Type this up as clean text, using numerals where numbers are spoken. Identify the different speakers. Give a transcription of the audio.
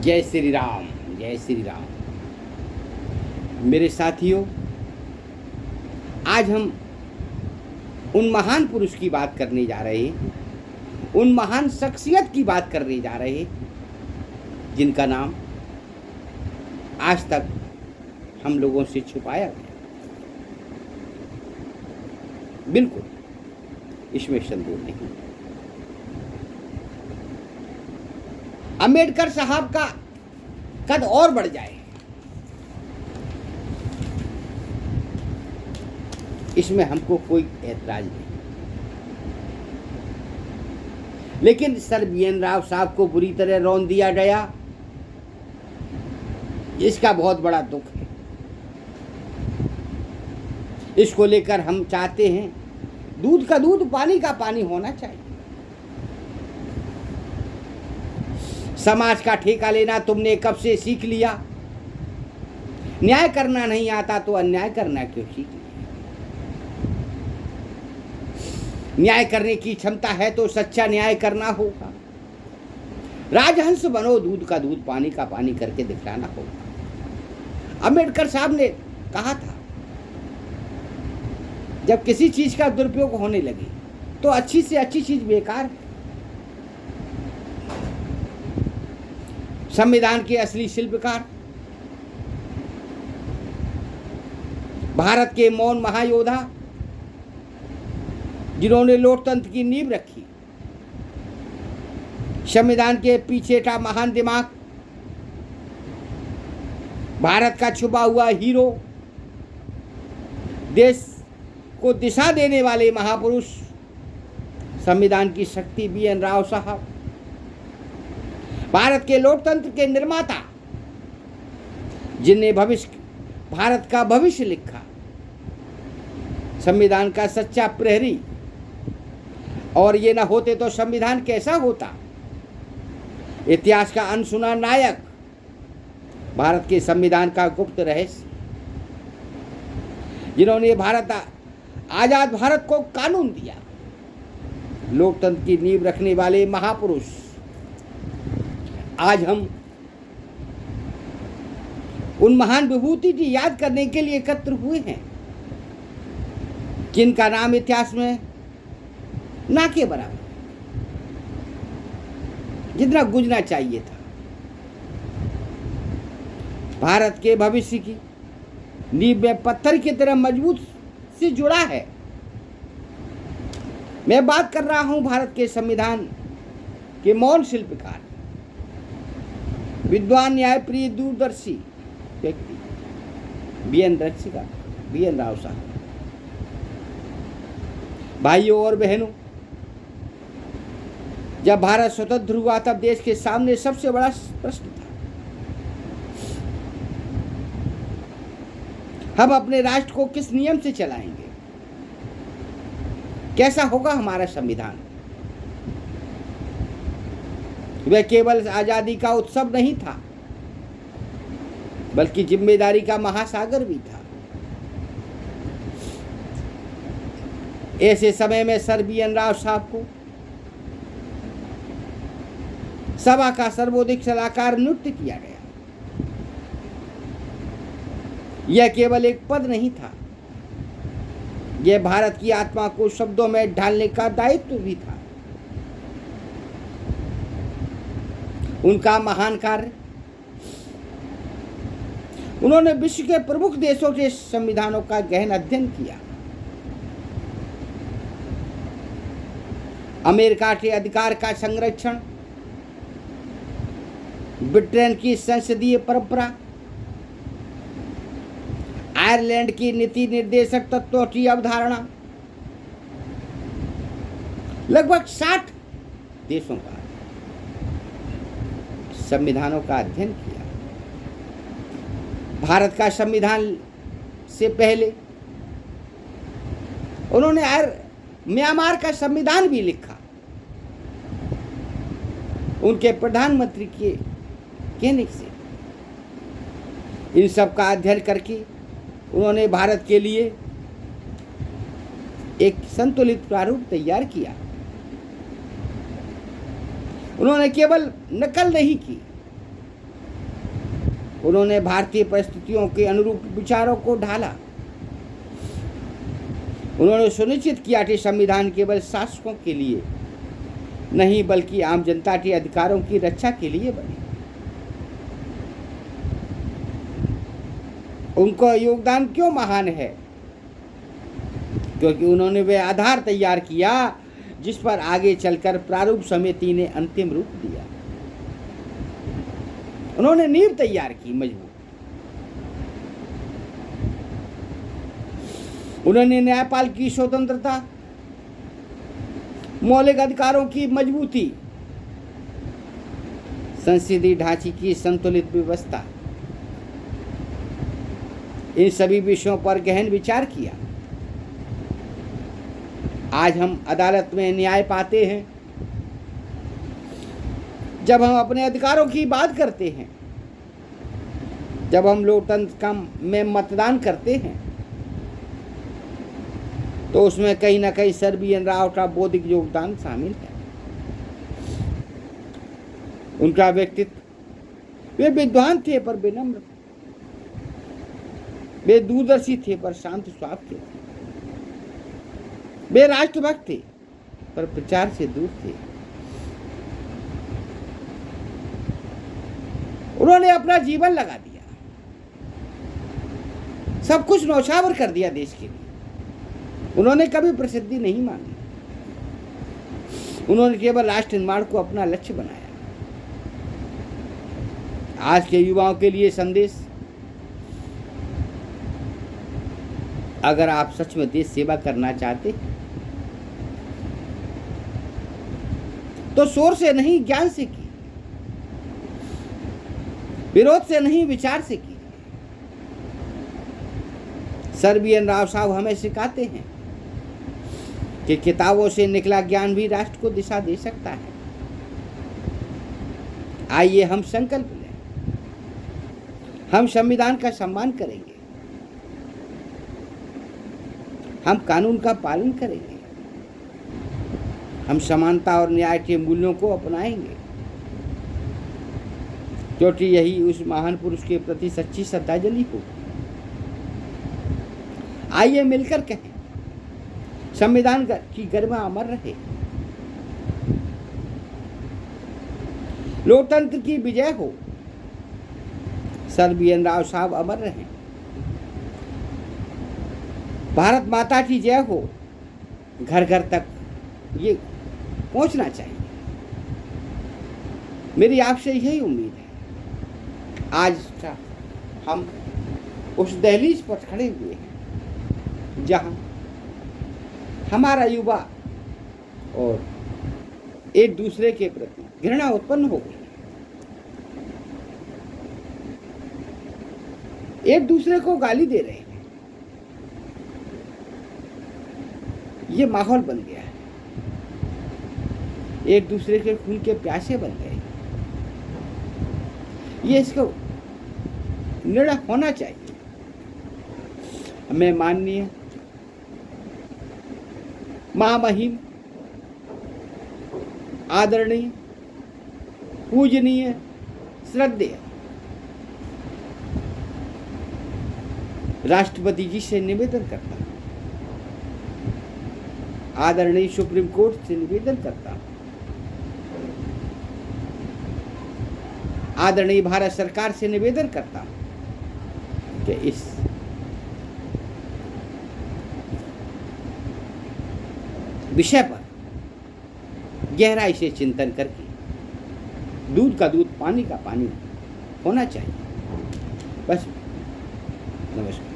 Speaker 1: जय श्री राम, जय श्री राम। मेरे साथियों, आज हम उन महान पुरुष की बात करने जा रहे हैं, उन महान शख्सियत की बात करने जा रहे हैं जिनका नाम आज तक हम लोगों से छुपाया गया। बिल्कुल, इसमें संदेह नहीं। अंबेडकर साहब का कद और बढ़ जाए, इसमें हमको कोई ऐतराज नहीं, लेकिन सर BN राव साहब को बुरी तरह रौंद दिया गया, इसका बहुत बड़ा दुख है। इसको लेकर हम चाहते हैं दूध का दूध, पानी का पानी होना चाहिए। समाज का ठेका लेना तुमने कब से सीख लिया? न्याय करना नहीं आता तो अन्याय करना क्यों सीख लिया? न्याय करने की क्षमता है तो सच्चा न्याय करना होगा। राजहंस बनो, दूध का दूध, पानी का पानी करके दिखलाना होगा। अंबेडकर साहब ने कहा था, जब किसी चीज का दुरुपयोग होने लगे तो अच्छी से अच्छी चीज बेकार है। संविधान के असली शिल्पकार, भारत के मौन महायोद्धा, जिन्होंने लोकतंत्र की नींव रखी, संविधान के पीछे का महान दिमाग, भारत का छुपा हुआ हीरो, देश को दिशा देने वाले महापुरुष, संविधान की शक्ति BN राव साहब, भारत के लोकतंत्र के निर्माता, जिनने भारत का भविष्य लिखा, संविधान का सच्चा प्रहरी। और ये न होते तो संविधान कैसा होता? इतिहास का अनसुना नायक, भारत के संविधान का गुप्त रहस्य, जिन्होंने आजाद भारत को कानून दिया, लोकतंत्र की नींव रखने वाले महापुरुष। आज हम उन महान विभूति की याद करने के लिए एकत्र हुए हैं, जिनका नाम इतिहास में ना के बराबर, जितना गूंजना चाहिए था। भारत के भविष्य की नींव में पत्थर की तरह मजबूत से जुड़ा है। मैं बात कर रहा हूं भारत के संविधान के मौन शिल्पकार, विद्वान, न्यायप्रिय, दूरदर्शी व्यक्ति BN राव साहब। भाइयों और बहनों, जब भारत स्वतंत्र हुआ तब देश के सामने सबसे बड़ा प्रश्न था, हम अपने राष्ट्र को किस नियम से चलाएंगे? कैसा होगा हमारा संविधान? वह केवल आजादी का उत्सव नहीं था, बल्कि जिम्मेदारी का महासागर भी था। ऐसे समय में सर BN राव साहब को सभा का सर्वोच्च सलाहकार नियुक्त किया गया। यह केवल एक पद नहीं था, यह भारत की आत्मा को शब्दों में ढालने का दायित्व भी था। उनका महान कार्य, उन्होंने विश्व के प्रमुख देशों के संविधानों का गहन अध्ययन किया। अमेरिका के अधिकार का संरक्षण, ब्रिटेन की संसदीय परंपरा, आयरलैंड की नीति निर्देशक तत्वों की अवधारणा, लगभग 60 देशों का संविधानों का अध्ययन किया। भारत का संविधान से पहले उन्होंने म्यांमार का संविधान भी लिखा। उनके प्रधानमंत्री के कहने से इन सब का अध्ययन करके उन्होंने भारत के लिए एक संतुलित प्रारूप तैयार किया। उन्होंने केवल नकल नहीं की, उन्होंने भारतीय परिस्थितियों के अनुरूप विचारों को ढाला। उन्होंने सुनिश्चित किया कि संविधान केवल शासकों के लिए नहीं बल्कि आम जनता के अधिकारों की रक्षा के लिए बने। उनका योगदान क्यों महान है? क्योंकि उन्होंने वह आधार तैयार किया जिस पर आगे चलकर प्रारूप समिति ने अंतिम रूप दिया। उन्होंने नींव तैयार की मजबूत। उन्होंने न्यायपाल की स्वतंत्रता, मौलिक अधिकारों की मजबूती, संसदीय ढांचे की संतुलित व्यवस्था, इन सभी विषयों पर गहन विचार किया। आज हम अदालत में न्याय पाते हैं जब हम अपने अधिकारों की बात करते हैं, जब हम लोकतंत्र में मतदान करते हैं, तो उसमें कहीं ना कहीं सर बी.एन. राव का बौद्धिक योगदान शामिल है। उनका व्यक्तित्व, वे विद्वान थे पर विनम्र, वे दूरदर्शी थे पर शांत स्वभाव के थे, वे राष्ट्रभक्त थे पर प्रचार से दूर थे। उन्होंने अपना जीवन लगा दिया, सब कुछ न्यौछावर कर दिया देश के लिए। उन्होंने कभी प्रसिद्धि नहीं मांगी, उन्होंने केवल राष्ट्र निर्माण को अपना लक्ष्य बनाया। आज के युवाओं के लिए संदेश, अगर आप सच में देश सेवा करना चाहते हैं तो शोर से नहीं ज्ञान से की, विरोध से नहीं विचार से की। Sir BN. राव साहब हमें सिखाते हैं कि किताबों से निकला ज्ञान भी राष्ट्र को दिशा दे सकता है। आइए हम संकल्प लें, हम संविधान का सम्मान करेंगे, हम कानून का पालन करेंगे, हम समानता और न्याय के मूल्यों को अपनाएंगे, क्योंकि यही उस महान पुरुष के प्रति सच्ची श्रद्धांजलि हो। आइए मिलकर कहें, संविधान की गरिमा अमर रहे, लोकतंत्र की विजय हो, सर बी.एन. राव साहब अमर रहें, भारत माता की जय हो। घर घर तक ये पहुंचना चाहिए, मेरी आपसे यही उम्मीद है। आज हम उस दहलीज पर खड़े हुए हैं जहां हमारा युवा और एक दूसरे के प्रति घृणा उत्पन्न हो गई, एक दूसरे को गाली दे रहे हैं। ये माहौल बन गया है, एक दूसरे के खून के प्यासे बन गए। ये इसको निर्णय होना चाहिए। हमें माननीय महामहिम, आदरणीय, पूजनीय, श्रद्धेय राष्ट्रपति जी से निवेदन करता हूं, आदरणीय सुप्रीम कोर्ट से निवेदन करता हूं, आदरणीय भारत सरकार से निवेदन करता हूं कि इस विषय पर गहराई से चिंतन करके दूध का दूध, पानी का पानी होना चाहिए। बस, नमस्कार।